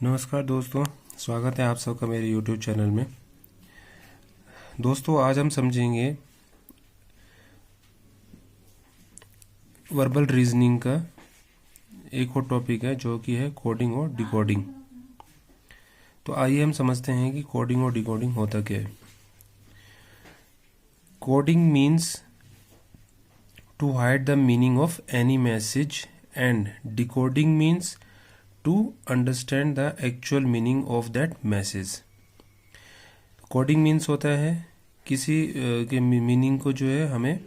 नमस्कार दोस्तों, स्वागत है आप सबका मेरे YouTube चैनल में। दोस्तों, आज हम समझेंगे वर्बल रीजनिंग का एक और टॉपिक है जो कि है कोडिंग और डिकोडिंग। तो आइए हम समझते हैं कि कोडिंग और डिकोडिंग होता क्या है। Coding means to hide the meaning of any message and decoding means to understand the actual meaning of that message. Coding means होता है किसी के मीनिंग को जो है हमें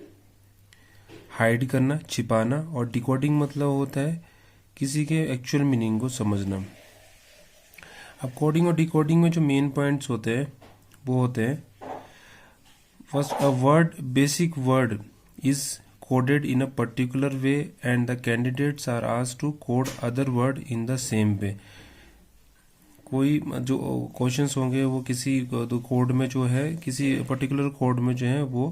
हाइड करना, छिपाना, और डिकोडिंग मतलब होता है किसी के एक्चुअल मीनिंग को समझना। अब कोडिंग और डिकोडिंग में जो मेन पॉइंट्स होते हैं वो होते हैं, first, a word, basic word is coded in a particular way and the candidates are asked to code other word in the same way। कोई जो क्वेश्चंस होंगे वो किसी कोड में जो है, किसी पर्टिकुलर कोड में जो है वो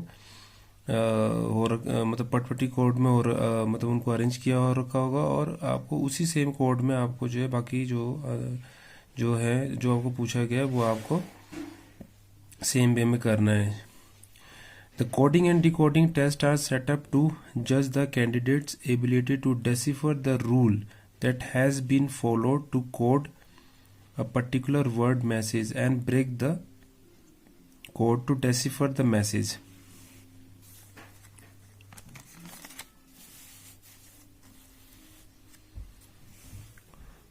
मतलब पर्टिकुलर कोड में और मतलब उनको अरेंज किया हो रखा होगा, और आपको उसी सेम कोड में आपको जो है बाकी जो है जो आपको पूछा गया वो आपको सेम वे में करना है। The coding and decoding tests are set up to judge the candidate's ability to decipher the rule that has been followed to code a particular word message and break the code to decipher the message।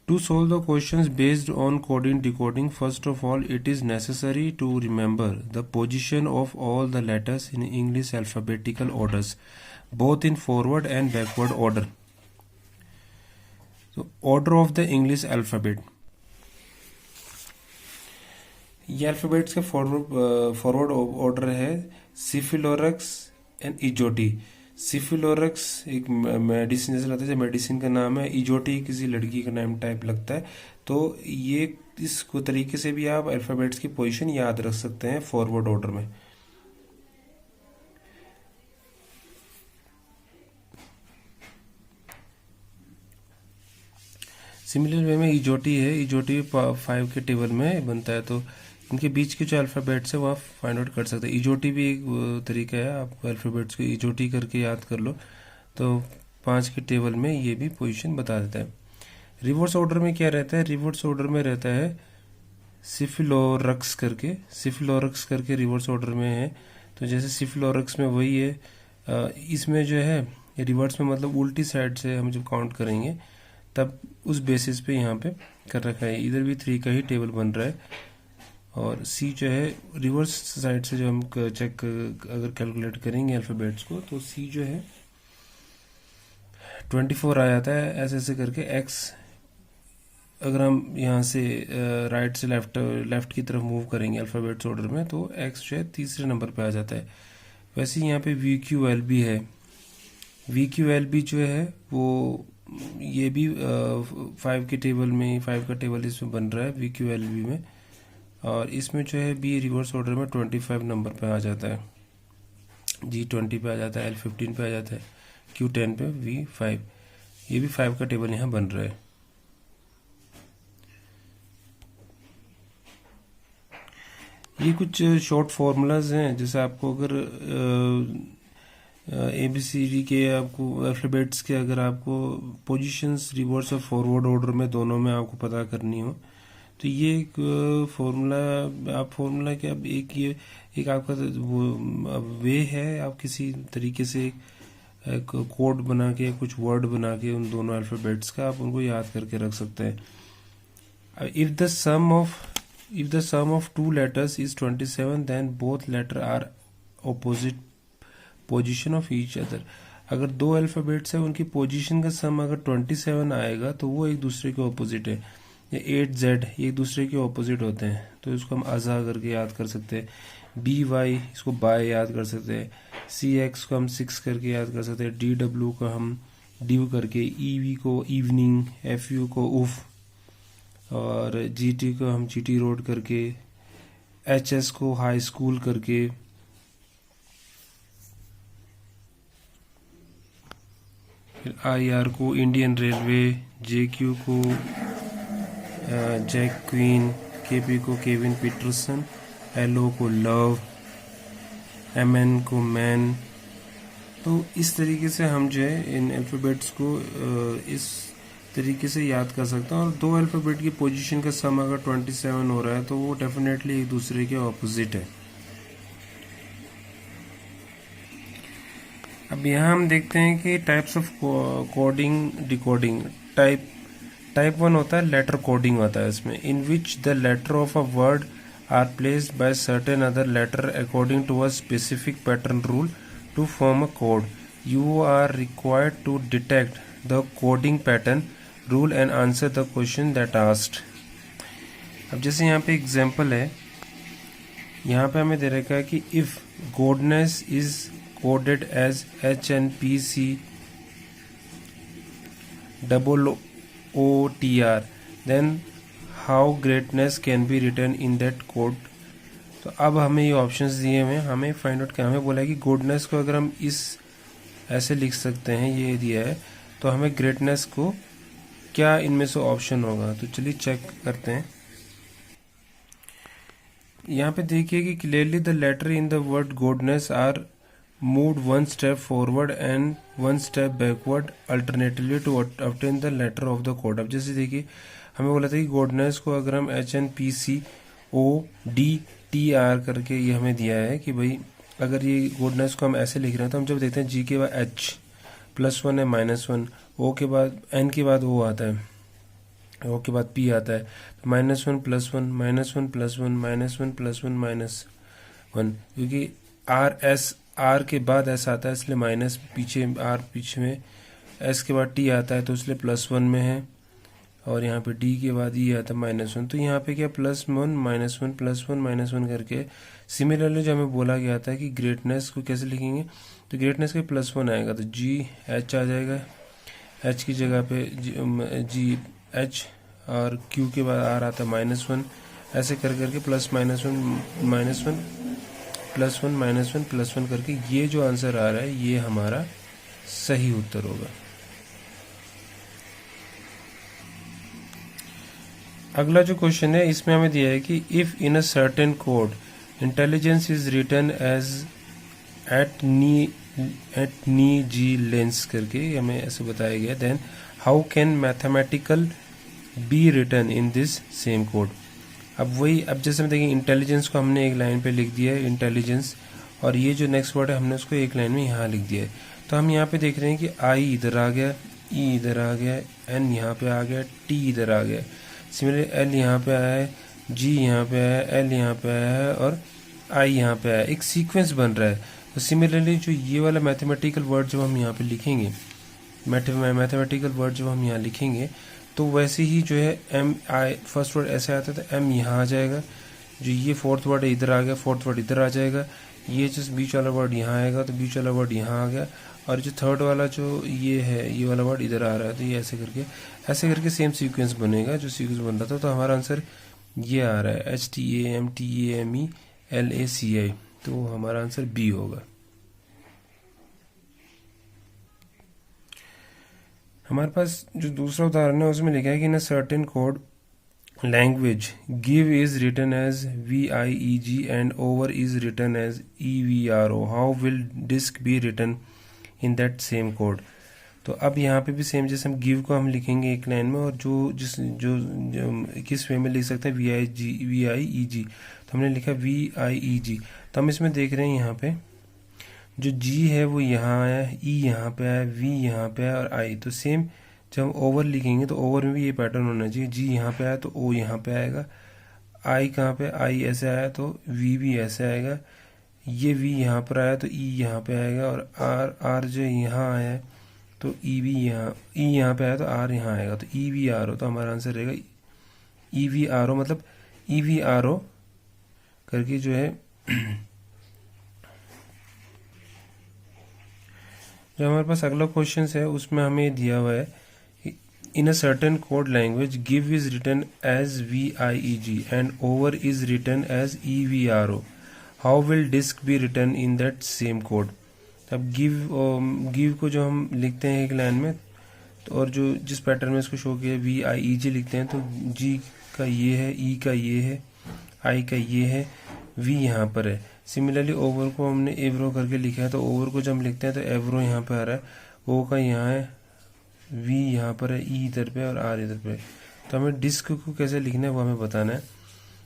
To solve the questions based on coding decoding, first of all, it is necessary to remember the position of all the letters in English alphabetical orders, both in forward and backward order। So, order of the English alphabet, ये alphabets का forward order है सिफिलोरक्स and इजोटी। सिफिलोरक्स एक medicine जैसे लगता है, medicine का नाम है। इजोटी किसी लड़की का नाम टाइप लगता है। तो ये इस तरीके से भी आप अल्फाबेट्स की पोजीशन याद रख सकते हैं फॉरवर्ड ऑर्डर में। सिमिलर वे में इजोटी है, इजोटी 5 के टेबल में बनता है, तो इनके बीच के जो अल्फ़ाबेट्स है वो आप फाइंड आउट कर सकते हैं। इजोटी भी एक तरीका है, आप अल्फ़ाबेट्स को इजोटी करके याद कर लो तो 5 के टेबल में ये भी पोजीशन बता देता है। रिवर्स ऑर्डर में क्या रहता है? रिवर्स ऑर्डर में रहता है सिफिलोरक्स करके रिवर्स ऑर्डर में है। तो जैसे सिफिलोरक्स में वही है, इसमें जो है रिवर्स में मतलब उल्टी साइड से हम जब काउंट करेंगे तब उस बेसिस पे यहाँ पे कर रखा है। इधर भी 3 का ही टेबल बन रहा है, और सी जो है रिवर्स साइड से जो हम चेक अगर कैलकुलेट करेंगे अल्फ़ाबेट्स को, तो सी जो है 24 आ जाता है। ऐसे ऐसे करके एक्स अगर हम यहाँ से राइट से लेफ्ट की तरफ मूव करेंगे अल्फ़ाबेट्स ऑर्डर में, तो एक्स जो है तीसरे नंबर पे आ जाता है। वैसे यहाँ पे वी क्यू एल भी है। वी क्यू एल भी जो है वो ये भी 5 के टेबल में, 5 का टेबल इसमें बन रहा है वी क्यू एल बी में, और इसमें जो है बी रिवर्स ऑर्डर में 25 नंबर पे आ जाता है, जी 20 पे आ जाता है, एल 15 पे आ जाता है, क्यू 10 पे, वी 5। ये भी 5 का टेबल यहाँ बन रहा है। ये कुछ शॉर्ट फॉर्मूलाज हैं, जैसे आपको अगर ABCD के आपको अल्फ़ाबेट्स के अगर आपको पोजीशंस रिवर्स और फॉरवर्ड ऑर्डर में दोनों में आपको पता करनी हो, तो ये एक फॉर्मूला क्या, एक आपका वो वे है, आप किसी तरीके से एक कोड बना के, कुछ वर्ड बना के उन दोनों अल्फ़ाबेट्स का आप उनको याद करके रख सकते हैं। If the sum of 2 letters is 27, then both letter are opposite position of each other. अगर 2 अल्फ़ाबेट्स है, उनकी पोजीशन का सम अगर 27 आएगा तो वो एक दूसरे के ऑपोजिट है। या 8Z एक दूसरे के ऑपोजिट होते हैं, तो इसको हम अज़ा करके याद कर सकते हैं। BY इसको बाय याद कर सकते हैं। CX को हम 6 करके याद कर सकते हैं। DW को हम ड्यू करके, EV को इवनिंग, FU को उफ, और GT को हम GT रोड करके, HS को हाई स्कूल करके, फिर IR को इंडियन रेलवे, JQ को जैक क्वीन, केपी को केविन पीटरसन, एलओ को लव, एमएन को मैन। तो इस तरीके से हम जो है इन अल्फ़ाबेट्स को इस तरीके से याद कर सकते हैं। और दो अल्फ़ाबेट की पोजीशन का सम अगर 27 हो रहा है तो वो डेफिनेटली एक दूसरे के ऑपोजिट है। अब यहाँ हम देखते हैं कि types of coding decoding. Type 1 होता है लेटर कोडिंग होता है इसमें, in which the letter of a word are placed by certain other letter according to a specific pattern rule to form a code. You are required to detect the coding pattern rule and answer the question that asked. अब जैसे यहाँ पे example है, यहाँ पे हमें दे रखा है कि if goodness is coded as HNPC OOTR, then how greatness can be written in that code। तो अब हमें ये ऑप्शंस दिए हुए हैं, हमें फाइंड आउट क्या, हमें बोला है कि गुडनेस को अगर हम इस ऐसे लिख सकते हैं, ये दिया है, तो हमें ग्रेटनेस को क्या इनमें से ऑप्शन होगा। तो चलिए चेक करते हैं। यहाँ पे देखिए कि clearly the letter in the word goodness are moved one step forward and one step backward alternatively to obtain the letter of the code। अब जैसे देखिए हमें बोला था कि गोडनेस को अगर हम HNPCODTR करके ये हमें दिया है कि भाई अगर ये गोडनेस को हम ऐसे लिख रहे हैं, तो हम जब देखते हैं G के बाद H +1 है -1, O के बाद N के बाद O आता है, O के बाद P आता है, तो -1 +1 -1 +1 -1 -1, क्योंकि R के बाद S आता है इसलिए माइनस, पीछे R पीछे में, S के बाद T आता है तो इसलिए +1 में है, और यहाँ पे D के बाद E आता है -1। तो यहाँ पे क्या +1 -1 +1 -1 करके सिमिलरली जो हमें बोला गया था कि ग्रेटनेस को कैसे लिखेंगे, तो ग्रेटनेस के +1 आएगा तो GH आ जाएगा, H की जगह पे GH, और Q के बाद R आता है -1, ऐसे कर करके +1 +1 करके ये जो आंसर आ रहा है ये हमारा सही उत्तर होगा। अगला जो क्वेश्चन है इसमें हमें दिया है कि if in a certain code intelligence is written as एट नी जी लेंस करके हमें ऐसे बताया गया, then how can mathematical be written in this same code. अब वही, अब जैसे हम देखें इंटेलिजेंस को हमने एक लाइन पे लिख दिया है इंटेलिजेंस, और ये जो नेक्स्ट वर्ड है हमने उसको एक लाइन में यहाँ लिख दिया है। तो हम यहाँ पे देख रहे हैं कि आई इधर आ गया, ई इधर आ गया, एन यहाँ पे आ गया, टी इधर आ गया, सिमिलरली एल यहाँ पे आया है, जी यहाँ पे आया है, एल यहाँ पे आया है, और आई यहाँ पे आया है, एक सीक्वेंस बन रहा है। तो सिमिलरली जो ये वाला मैथमेटिकल वर्ड जब हम यहाँ पे लिखेंगे, मैथमेटिकल वर्ड जब हम यहाँ लिखेंगे, तो वैसे ही जो है एम आई फर्स्ट वर्ड ऐसे आता है तो एम यहाँ आ जाएगा, जो ये फोर्थ वर्ड है इधर आ गया, फोर्थ वर्ड इधर आ जाएगा, ये जो बीच वाला वर्ड यहाँ आएगा तो बीच वाला वर्ड यहाँ आ गया, और जो थर्ड वाला जो ये है ये वाला वर्ड इधर आ रहा है, तो ये ऐसे करके सेम सीक्वेंस बनेगा जो सीक्वेंस बन रहा था। तो हमारा आंसर ये आ रहा है HTAMTAMELACI, तो हमारा आंसर बी होगा। हमारे पास जो दूसरा उदाहरण है उसमें लिखा है कि in a certain code language give is written as VIEG and over is written as EVRO, how will disk be written in that same code. तो अब यहाँ पे भी सेम, जैसे हम गिव को हम लिखेंगे एक लाइन में, और जो किस वे में लिख सकते हैं VIEG, तो हमने लिखा VIEG। तो हम इसमें देख रहे हैं यहाँ पे जो G है वो यहाँ आया, E यहाँ पे आया, V यहाँ पे आया, और I। तो सेम जब हम ओवर लिखेंगे तो ओवर में भी ये पैटर्न होना चाहिए, G यहाँ पे आया तो O यहाँ पे आएगा, I कहाँ पे, I ऐसे आया तो V भी ऐसे आएगा, ये V यहाँ पर आया तो E यहाँ पे आएगा, और R जो यहाँ आया है तो E भी यहाँ, E यहाँ पे आया तो R यहाँ आएगा, तो EVRO। तो हमारा आंसर रहेगा EVRO, मतलब EVRO करके जो है जो हमारे पास अगला क्वेश्चन है उसमें हमें दिया हुआ है in a certain code language give is written as VIEG and over is written as EVRO, how will disk be written in that same code. अब गिव को जो हम लिखते हैं एक लाइन में, तो और जो जिस पैटर्न में इसको शो किया VIEG लिखते हैं, तो G का ये है, ई का ये है, आई का ये है, वी यहाँ पर है। सिमिलरली ओवर को हमने एवरो करके लिखा है, तो ओवर को जब हम लिखते हैं तो एवरो यहाँ पे आ रहा है, ओ का यहाँ है, वी यहाँ पर है, ई इधर पे और आर इधर पे। तो हमें डिस्क को कैसे लिखना है वो हमें बताना है।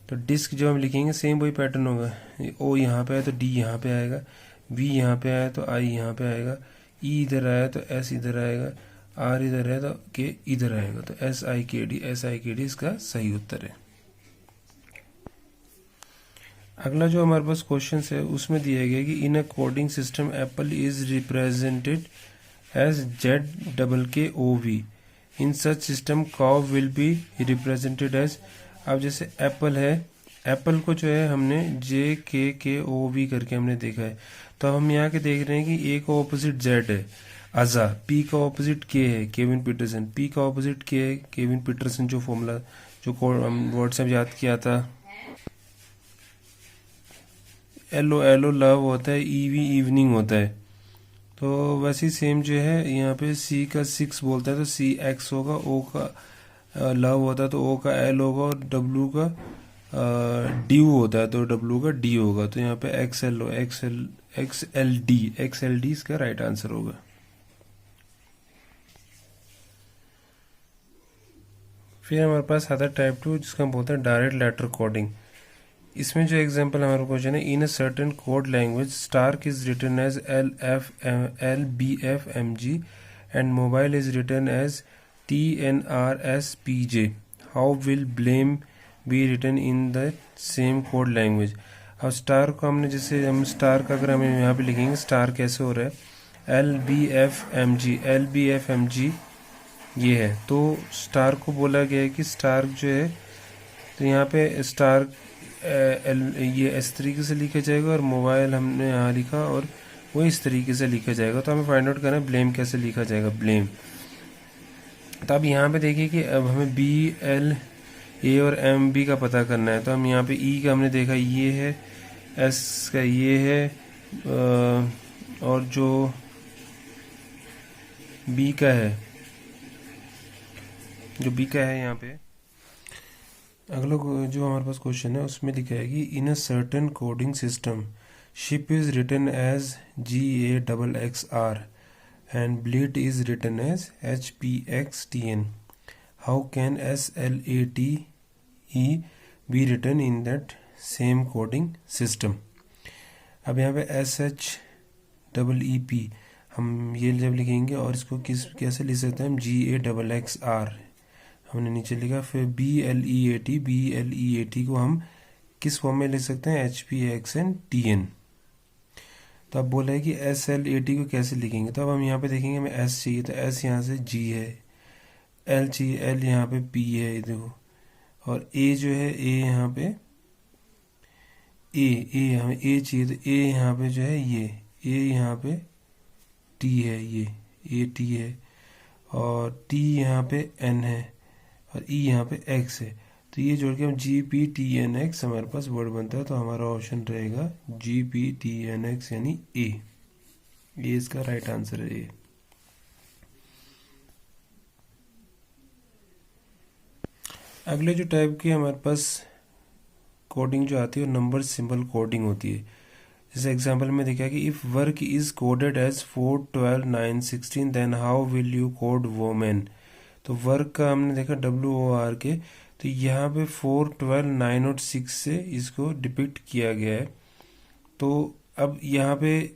तो डिस्क जो हम लिखेंगे सेम वही पैटर्न होगा, ओ यहाँ पे है तो डी यहाँ पे आएगा, वी यहाँ पे आया तो आई यहाँ पे आएगा, ई इधर आया तो एस इधर आएगा, आर इधर है तो के इधर आएगा। तो एस आई के डी, एस आई के डी इसका सही उत्तर है। अगला जो हमारे पास क्वेश्चन है उसमें दिया गया कि in a coding system apple is represented as ZKKOV। In such system cow will be represented as. अब जैसे एप्पल है, एप्पल को जो है हमने JKKOV करके हमने देखा है, तो हम यहाँ के देख रहे हैं कि ए का ऑपोजिट जेड है, अजा, पी का ऑपोजिट के है, केविन पीटरसन, पी का ऑपोजिट के है, केविन पीटरसन, जो फॉर्मूला जो वर्ड से याद किया था, एलो एलो लव होता है, ईवी इवनिंग होता है। तो वैसे ही सेम जो है यहाँ पे सी का 6 बोलता है तो सी एक्स होगा, ओ का लव होता है तो ओ का एल होगा, और डब्लू का ड्यू होता है तो डब्लू का डी होगा। तो यहाँ पे एक्स एल डी इसका राइट आंसर होगा। फिर हमारे पास आता है टाइप 2 जिसका हम बोलते हैं डायरेक्ट लेटर कोडिंग। इसमें जो एग्जांपल हमारा क्वेश्चन है, in a certain code language stark is written as LBFMG and mobile is written as TNRSPJ। How will blame be written in the same code language. अब star को हमने जैसे हम star का अगर हम यहाँ पे लिखेंगे स्टार कैसे हो रहा है, LBFMG ये है, तो स्टार को बोला गया है कि स्टार जो है, तो यहाँ पे स्टार ये इस तरीके से लिखा जाएगा और मोबाइल हमने यहाँ लिखा और वो इस तरीके से लिखा जाएगा। तो हमें फाइंड आउट करना है ब्लेम कैसे लिखा जाएगा, ब्लेम। तो अब यहाँ पे देखिए कि अब हमें BL A और MB का पता करना है। तो हम यहाँ पे E का हमने देखा ये है, S का ये है, और जो B का है, जो B का है यहाँ पे। अगला जो हमारे पास क्वेश्चन है उसमें लिखा है कि in a certain coding system ship is written as GAXXR and bleed is written as HPXTN। How can SLATE be written in that same coding system. अब यहाँ पे SHEEP हम ये जब लिखेंगे और इसको कैसे लिख सकते हैं हम, GAXXR हमने नीचे लिखा, फिर BLEAT को हम किस फॉर्म में लिख सकते हैं, HPXTN। तो अब बोला है कि SLAT को कैसे लिखेंगे। तो अब हम यहाँ पे देखेंगे हमें S चाहिए, तो S यहाँ से G है, L चाहिए, L यहाँ पे P है देखो, और A जो है A यहाँ पे A हमें A चाहिए, तो A यहाँ पे जो है ये A यहाँ पे T है, ये AT है, और T यहाँ पे N है, और E यहाँ पे X है। तो ये जोड़ के हम GPTNX हमारे पास वर्ड बनता है। तो हमारा ऑप्शन रहेगा GPTNX यानी A। ये इसका राइट आंसर है ये। अगले जो टाइप की हमारे पास कोडिंग जो आती है वो नंबर सिंबल कोडिंग होती है। जैसे एग्जांपल में देखा कि if work is coded as 4, 12, 9, 16 then how will you code women. तो वर्क का हमने देखा WORK, तो यहाँ पे 4, 12, 9 और 6 से इसको डिपिक्ट किया गया है। तो अब यहाँ पे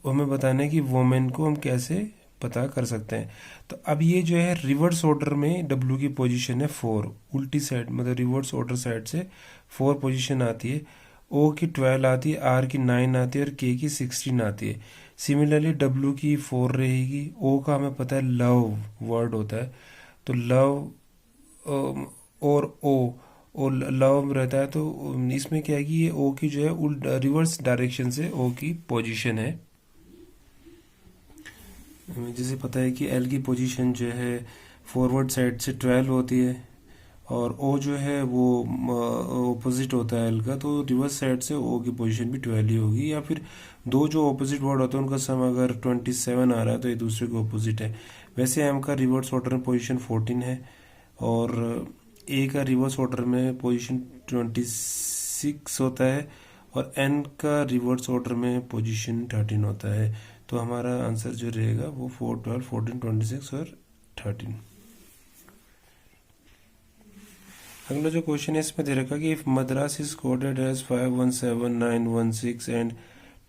हमें बताना है कि वोमेन को हम कैसे पता कर सकते हैं। तो अब ये जो है रिवर्स ऑर्डर में W की पोजीशन है 4, उल्टी साइड मतलब रिवर्स ऑर्डर साइड से 4 पोजीशन आती है, O की 12 आती है, R की 9 आती है और K की 16 आती है। सिमिलरली W की 4 रहेगी, O का हमें पता है लव वर्ड होता है, तो लव और O लव रहता है। तो इसमें क्या है कि ये O की जो है रिवर्स डायरेक्शन से O की पोजीशन है। जैसे पता है कि L की पोजीशन जो है फॉरवर्ड साइड से 12 होती है, और O जो है वो ऑपोजिट होता है L का, तो रिवर्स साइड से O की पोजीशन भी 12 ही होगी। या फिर दो जो ऑपोजिट वर्ड होते हैं उनका सम अगर 27 आ रहा है तो एक दूसरे के ऑपोजिट है। वैसे M का रिवर्स ऑर्डर में पोजीशन 14 है, और ए का रिवर्स ऑर्डर में पोजीशन 26 होता है और एन का रिवर्स ऑर्डर में पोजीशन 13 होता है। तो हमारा आंसर जो रहेगा वो 4, 12, 14, 26 और 13। अगला जो क्वेश्चन है इसमें दे रखा कि if Madras is coded as 517916 and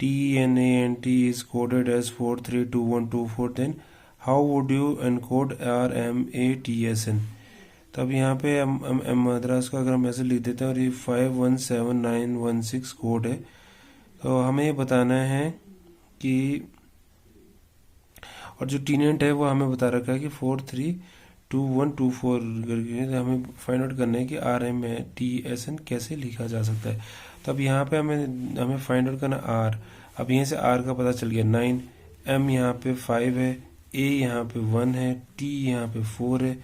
TNANT is coded as 432124, then how would you encode RMATSN? तो अब यहाँ पे हम मद्रास का अगर हम ऐसे लिख देते हैं और ये 517916 कोड है, तो हमें ये बताना है कि, और जो TNANT है वो हमें बता रखा है कि 432124 करके, तो हमें फाइंड आउट करना है कि RMATSN कैसे लिखा जा सकता है। तो अब यहाँ पे हमें फाइंड आउट करना R। अब यहाँ से R का पता चल गया 9, M यहाँ पे 5 है, A यहाँ पे 1 है, T यहाँ पे 4 है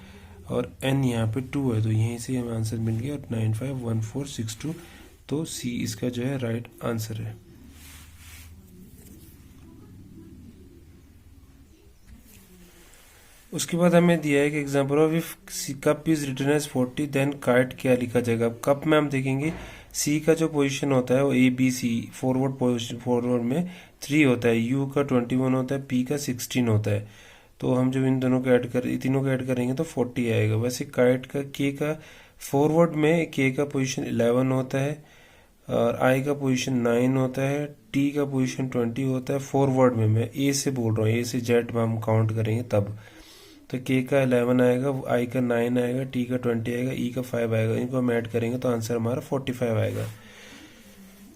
और N यहाँ पे 2 है। तो यहीं से हमें आंसर मिल गया 951462। तो C इसका जो है राइट आंसर है। उसके बाद हमें दिया है कि example of if cup is written as 40 then kite क्या लिखा जाएगा। अब कप में हम देखेंगे सी का जो पोजीशन होता है वो ABC फॉरवर्ड पोजीशन, फॉरवर्ड में 3 होता है, U का 21 होता है, P का 16 होता है। तो हम जब इन दोनों को तीनों को ऐड करेंगे तो 40 आएगा। वैसे काइट का K का फॉरवर्ड में K का पोजीशन 11 होता है और I का पोजीशन 9 होता है, T का पोजीशन 20 होता है फॉरवर्ड में। मैं A से बोल रहा हूँ, A से Z में हम काउंट करेंगे तब। तो K का 11 आएगा, I का 9 आएगा, T का 20 आएगा, E का 5 आएगा। इनको हम ऐड करेंगे तो आंसर हमारा 45 आएगा।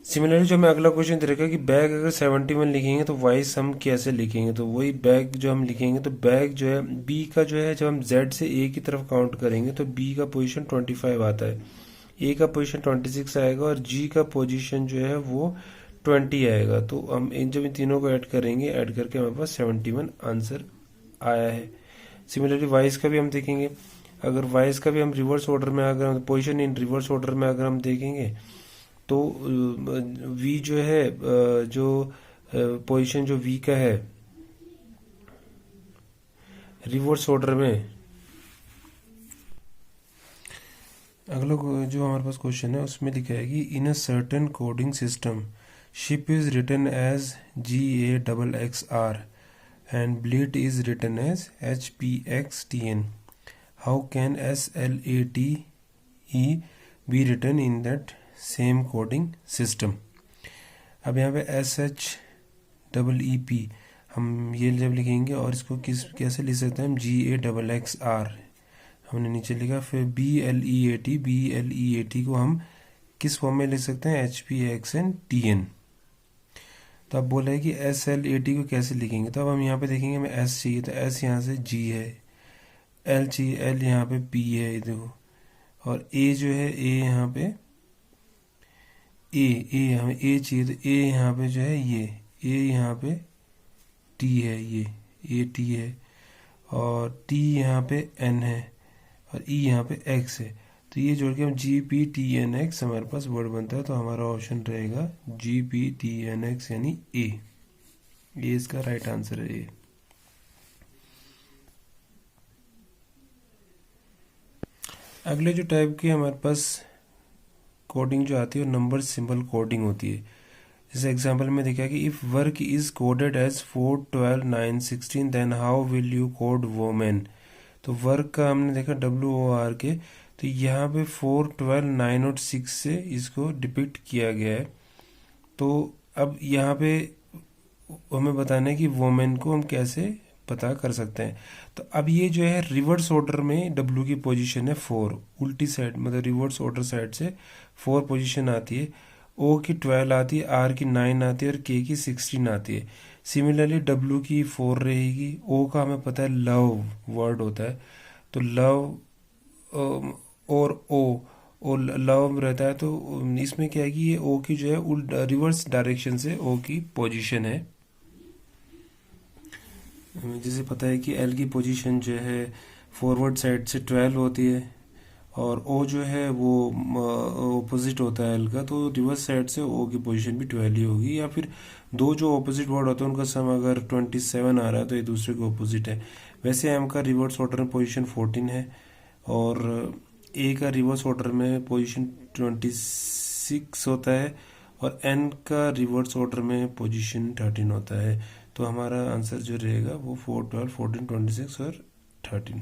सिमिलरली जो हमें अगला क्वेश्चन दे रखा कि बैग अगर 71 लिखेंगे तो वाई सम कैसे लिखेंगे। तो वही बैग जो हम लिखेंगे तो बैग जो है B का जो है, जब हम Z से A की तरफ काउंट करेंगे तो B का पोजीशन 25 आता है, A का पोजीशन 26 आएगा और G का पोजीशन जो है वो 20 आएगा। तो हम जब इन तीनों को ऐड करेंगे, ऐड करके हमारे पास 71 आंसर आया है। सिमिलरली वाइज का भी हम देखेंगे, अगर वाइज का भी हम रिवर्स ऑर्डर में, अगर हम पोजीशन इन रिवर्स ऑर्डर में अगर हम देखेंगे तो V जो है, जो पोजीशन जो V का है रिवर्स ऑर्डर में, अगला जो हमारे पास क्वेश्चन है उसमें लिखा है कि in a certain coding system ship is written as GAXXR and bleed is written as HPXTN. How can SLATE be written in that same coding system? अब यहाँ पे SHEEP हम ये जब लिखेंगे और इसको कैसे लिख सकते हैं हम GAXXR हमने नीचे लिखा, फिर BLEAT को हम किस फॉर्म में लिख सकते हैं HPXTN। तो अब बोला है कि SLAT को कैसे लिखेंगे। तो अब हम यहाँ पे देखेंगे, हमें S चाहिए तो S यहाँ से G है, L चाहिए L यहाँ पे P है, देखो, और A जो है A यहाँ पे A हमें A चाहिए तो A यहाँ पे जो है ये A यहाँ पे T है, ये AT है, और T यहाँ पे N है और E यहाँ पे X है। तो ये जोड़ के हम GPTNX हमारे पास वर्ड बनता है। तो हमारा ऑप्शन रहेगा GPTNX यानी ए इसका राइट आंसर है। ए अगले जो टाइप की हमारे पास कोडिंग जो आती है वो नंबर सिंबल कोडिंग होती है। जैसे एग्जांपल में देखा कि if work is coded as 4, 12, 9, 16 then how will you code women. तो वर्क का हमने देखा WORK, तो यहाँ पे 4, 12, 9 और 6 से इसको डिपिक्ट किया गया है। तो अब यहाँ पे हमें बताना है कि वोमेन को हम कैसे पता कर सकते हैं। तो अब ये जो है रिवर्स ऑर्डर में W की पोजीशन है 4, उल्टी साइड मतलब रिवर्स ऑर्डर साइड से 4 पोजीशन आती है, O की 12 आती है, R की 9 आती है और K की 16 आती है। सिमिलरली W की 4 रहेगी, O का हमें पता है लव वर्ड होता है, तो लव और O लव रहता है। तो इसमें क्या है कि ये O की जो है रिवर्स डायरेक्शन से O की पोजीशन है। जैसे पता है कि L की पोजीशन जो है फॉरवर्ड साइड से 12 होती है और O जो है वो ऑपोजिट होता है L का, तो रिवर्स साइड से O की पोजीशन भी 12 ही होगी। या फिर दो जो ऑपोजिट वर्ड होते हैं उनका सम अगर 27 आ रहा है तो ये दूसरे के ऑपोजिट है। वैसे M का रिवर्स ऑर्डर में पोजीशन 14 है और ए का रिवर्स ऑर्डर में पोजीशन 26 होता है और एन का रिवर्स ऑर्डर में पोजीशन 13 होता है। तो हमारा आंसर जो रहेगा वो 4, 12, 14, 26 और 13।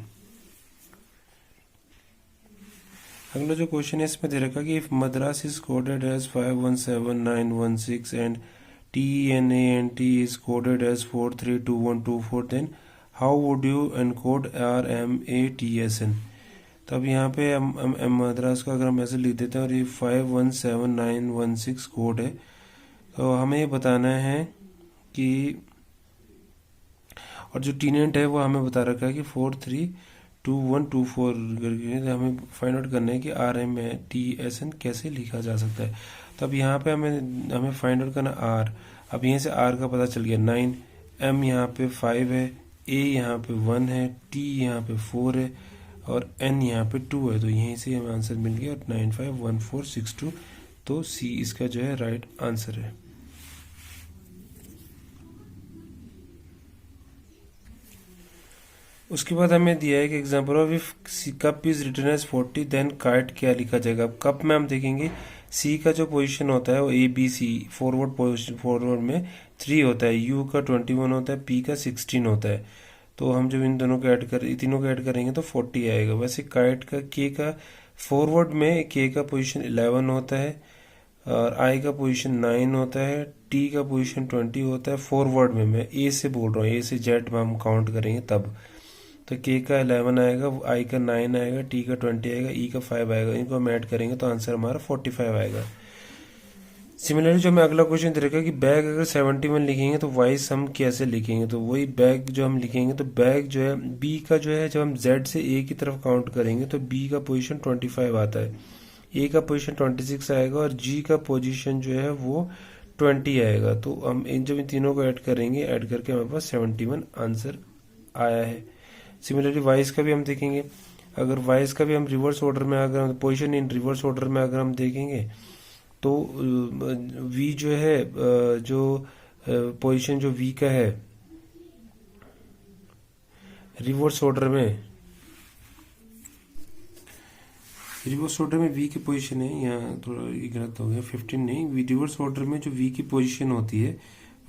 अगला जो क्वेश्चन है इसमें दे रखा कि if Madras is coded as 517916 and TNANT is coded as 432124, then how would you encode RMATSN? तो अब यहाँ पे हम मद्रास का अगर हम ऐसे लिख देते हैं और ये 517916 कोड है, तो हमें ये बताना है कि, और जो TNANT है वो हमें बता रखा है कि 432124 करके, हमें फाइंड आउट करना है कि RMATSN कैसे लिखा जा सकता है। तो अब यहाँ पे हमें फाइंड आउट करना R। अब यहीं से R का पता चल गया 9, M यहाँ पे 5 है, A यहाँ पे 1 है, T यहाँ पे 4 है और N यहाँ पे 2 है। तो यहीं से हमें आंसर मिल गया 951462। तो C इसका जो है राइट आंसर है। उसके बाद हमें दिया है कि example of if cup is written as 40 then kite क्या लिखा जाएगा। अब कप में हम देखेंगे सी का जो पोजीशन होता है वो ABC फॉरवर्ड में 3 होता है, U का 21 होता है, P का 16 होता है। तो हम जब इन दोनों को तीनों को ऐड करेंगे तो 40 आएगा। वैसे काइट का K का फॉरवर्ड में K का पोजीशन 11 होता है और I का पोजीशन 9 होता है, T का पोजीशन 20 होता है फॉरवर्ड में। मैं A से बोल रहा हूँ, A से Z में हम काउंट करेंगे तब। तो K का 11 आएगा, I का 9 आएगा, T का 20 आएगा, E का 5 आएगा। इनको हम ऐड करेंगे तो आंसर हमारा 45 आएगा। सिमिलरली जो हमें अगला क्वेश्चन दे रखा है कि बैग अगर 71 लिखेंगे तो वाई सम कैसे लिखेंगे। तो वही बैग जो हम लिखेंगे तो बैग जो है B का जो है, जब हम Z से A की तरफ काउंट करेंगे तो B का पोजीशन 25 आता है, A का पोजीशन 26 आएगा और G का पोजीशन जो है वो 20 आएगा। तो हम जब इन तीनों को ऐड करेंगे, ऐड करके हमारे पास 71 आंसर आया है। सिमिलरली वाइज का भी हम देखेंगे, अगर वाइज का भी हम रिवर्स ऑर्डर में, अगर पोजीशन इन रिवर्स ऑर्डर में अगर हम देखेंगे तो V जो है, जो पोजीशन जो V का है रिवर्स ऑर्डर में, V की पोजीशन है, यहाँ थोड़ा गलत हो गया, 15 नहीं, रिवर्स ऑर्डर में जो V की पोजीशन होती है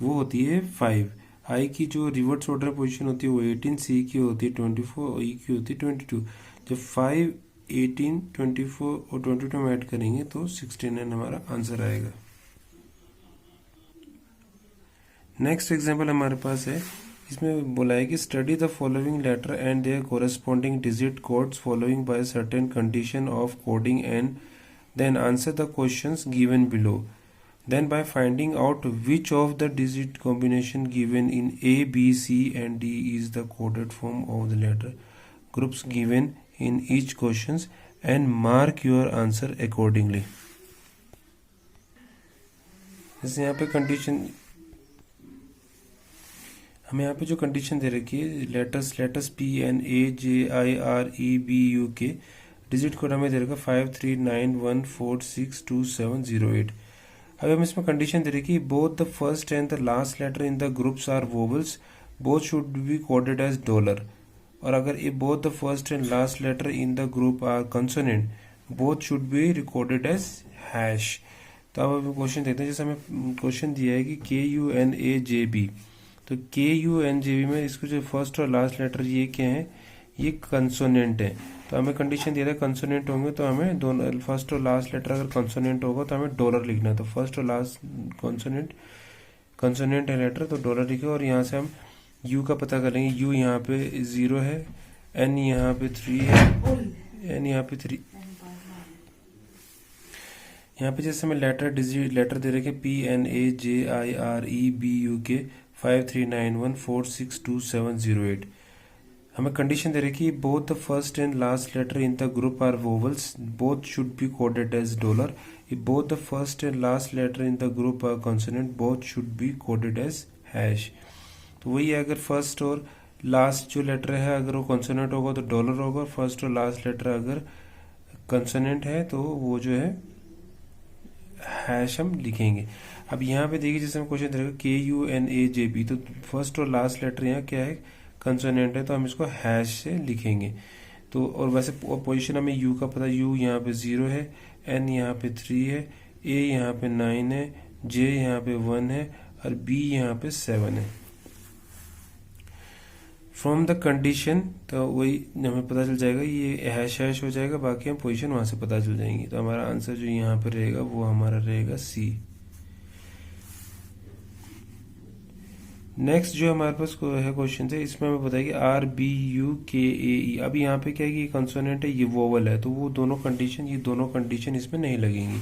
वो होती है 5। I की जो रिवर्स ऑर्डर पोजीशन होती है वो 18, C की होती है 24 और E की होती है 22। जब 5, 18, 24 और 22 में ऐड करेंगे तो 69 हमारा आंसर आएगा। नेक्स्ट एग्जांपल हमारे पास है, इसमें बोला है कि study the following letter and their corresponding digit codes following by certain condition of coding and then answer the questions given below. Then by finding out which of the digit combination given in A, B, C and D is the coded form of the letter groups given in each questions and mark your answer accordingly. जैसे यहाँ पे condition, हमें यहाँ पे जो condition दे रखी है letters P, N, A, J, I, R, E, B, U, K, digit code हमें दे रखा 5391462708। अब हम इसमें कंडीशन दे रखी है both the first and the last letter in the groups are vowels, both should be coded as $। और अगर ये both the first and last letter in the group are consonant, both should be recorded as hash. तो अब हम question देखते हैं। जैसे हमें क्वेश्चन दिया है कि KUNAJB, तो KUNJB में इसको जो फर्स्ट और लास्ट लेटर ये क्या है, ये कंसोनेंट है। तो हमें कंडीशन दिया था कंसोनेंट होंगे तो हमें दोनों फर्स्ट और लास्ट लेटर अगर कंसोनेंट होगा तो हमें $। लिखना है। तो फर्स्ट और लास्ट कंसोनेंट है लेटर तो $। लिखे और यहाँ से हम U का पता करेंगे। U यहाँ पे 0 है, N यहाँ पे 3 है, N यहाँ पे 3। यहाँ पे जैसे हमें लेटर दे रखे PNAJIREBUK 5391462708। हमें कंडीशन दे रखी both the first and last letter in the group are vowels, both should be coded as $। Both the first and last letter in the group are consonant, both should be coded as hash. तो वही है, अगर first और last जो letter है अगर वो consonant होगा तो $। होगा, फर्स्ट और लास्ट लेटर अगर कंसोनेंट है तो वो जो है हैश हम लिखेंगे। अब यहाँ पे देखिए जैसे हम क्वेश्चन दे रहे KUNAJB, तो फर्स्ट और लास्ट लेटर यहाँ क्या है, कंसोनेंट है, तो हम इसको हैश से लिखेंगे। तो और वैसे पोजीशन हमें यू का पता, यू यहाँ पे 0 है, एन यहाँ पे 3 है, ए यहाँ पे 9 है, जे यहाँ पे 1 है और बी यहाँ पे 7 है। फ्रॉम द कंडीशन, तो वही हमें पता चल जाएगा, ये हैश हैश हो जाएगा, बाकी हम पोजीशन वहां से पता चल जाएंगी। तो हमारा आंसर जो यहाँ पे रहेगा वो हमारा रहेगा सी। नेक्स्ट जो हमारे पास है क्वेश्चन है, इसमें हमें बताया कि आर बी यू के ए ई। अब यहाँ पे क्या है कि ये कंसोनेंट है, ये वोवल है, तो वो दोनों कंडीशन, ये दोनों कंडीशन इसमें नहीं लगेंगी।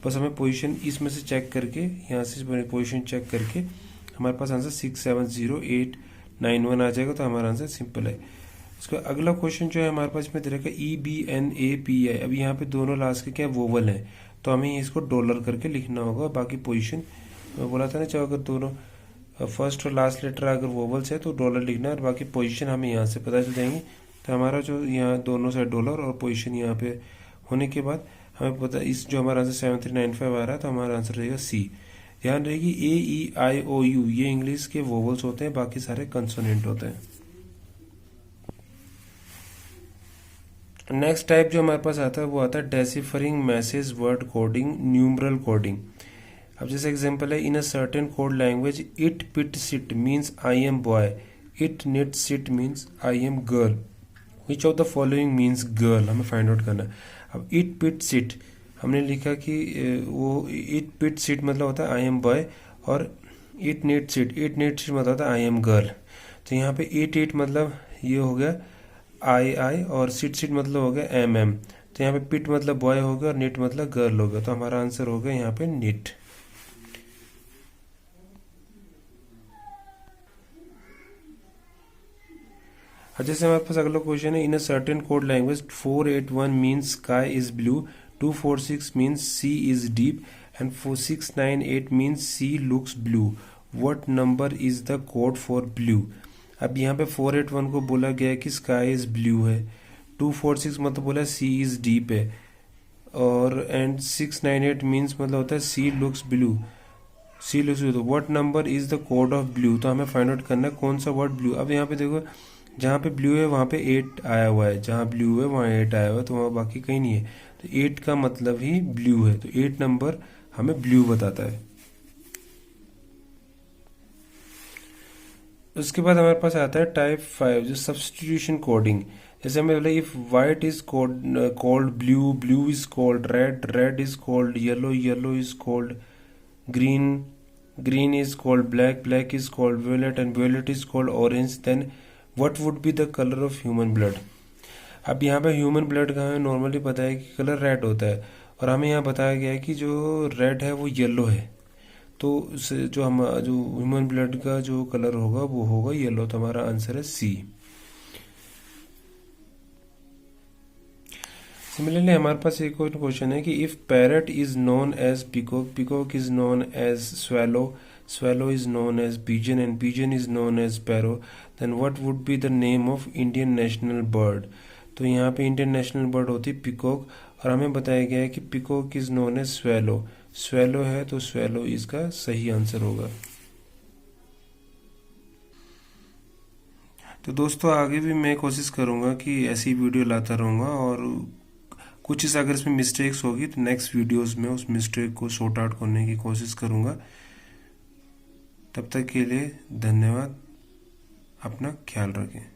बस हमें पोजीशन इसमें से चेक करके, यहाँ से पोजीशन चेक करके हमारे पास आंसर 6708991 आ जाएगा। तो हमारा आंसर सिंपल है। इसका अगला क्वेश्चन जो है हमारे पास इसमें दे रखा है E B N A P I. अब यहाँ पे दोनों लास्ट के क्या वोवल है, तो हमें इसको डॉलर करके लिखना होगा। बाकी पोजीशन मैं बोला था ना, चाहे अगर दोनों फर्स्ट और लास्ट लेटर अगर वोवल्स है तो डॉलर लिखना है, और बाकी पोजीशन हमें यहाँ से पता चल जाएंगी। तो हमारा जो यहाँ दोनों साइड डॉलर और पोजीशन यहाँ पे होने के बाद हमें पता, इस जो हमारा आंसर 7395 आ रहा है, तो हमारा आंसर रहेगा सी। ध्यान रहेगी ए ई आई ओ यू ये इंग्लिश के वोवल्स होते हैं, बाकी सारे कंसोनेंट होते हैं। नेक्स्ट टाइप जो हमारे पास आता है वो आता है deciphering message word coding, numeral coding. अब जैसे एग्जांपल है, in a certain code language it pit sit means I am boy, it nit sit means I am girl, which of the following means girl, हमें find out करना है। अब it pit seat हमने लिखा कि वो it pit seat मतलब होता है आई एम बॉय, और इट निट सिट मतलब होता है आई एम गर्ल। तो यहाँ पे इट मतलब ये हो गया आई, और सिट मतलब हो गया एम। तो यहाँ पे पिट मतलब बॉय हो गया और निट मतलब गर्ल हो गया। तो हमारा आंसर हो गया यहाँ पे निट। जैसे हमारे पास अगला क्वेश्चन है, in a certain code language 481 means sky is blue, 246 means sea is deep and 4698 means sea looks blue, what number is the code for blue. अब यहाँ पे 481 को बोला गया है कि स्काई इज ब्लू है, 246 मतलब बोला सी इज डीप है, और एंड 698 मीन्स मतलब होता है sea looks blue, sea looks blue, what number is the code of blue. तो हमें फाइंड आउट करना है कौन सा वर्ड ब्लू। अब यहाँ पे देखो, जहाँ पे ब्लू है वहाँ पे 8 आया हुआ है, जहाँ ब्लू है वहाँ 8 आया हुआ है, तो वहाँ बाकी कहीं नहीं है। तो 8 का मतलब ही ब्लू है, तो 8 नंबर हमें ब्लू बताता है। उसके बाद हमारे पास आता है टाइप 5 जो सब्स्टिट्यूशन कोडिंग। जैसे हमें बोला if white is called blue, blue is called red, red is called yellow, yellow is called green, green is called black, black is called violet and violet is called orange, then what would be the colour of human blood. अब यहाँ पे human blood का हमें normally पता है कि colour red होता है, और हमें यहाँ बताया गया है कि जो रेड है वो येलो है, तो जो ह्यूमन ब्लड का जो कलर होगा वो होगा येलो। तो हमारा आंसर है सी। सिमिलरली हमारे पास एक और क्वेश्चन है कि if parrot is known as peacock, peacock is known as swallow, swallow is known as pigeon and pigeon is known as sparrow, then what would be the name of Indian national bird। तो यहाँ पे Indian national bird होती है peacock, और हमें बताया गया है कि peacock is known as swallow, swallow है तो स्वेलो इसका सही आंसर होगा। तो दोस्तों आगे भी मैं कोशिश करूंगा कि ऐसी वीडियो लाता रहूंगा, और कुछ अगर इसमें मिस्टेक्स होगी तो नेक्स्ट वीडियोस में उस मिस्टेक को सॉर्ट आउट करने की कोशिश करूंगा। तब तक के लिए धन्यवाद, अपना ख्याल रखें।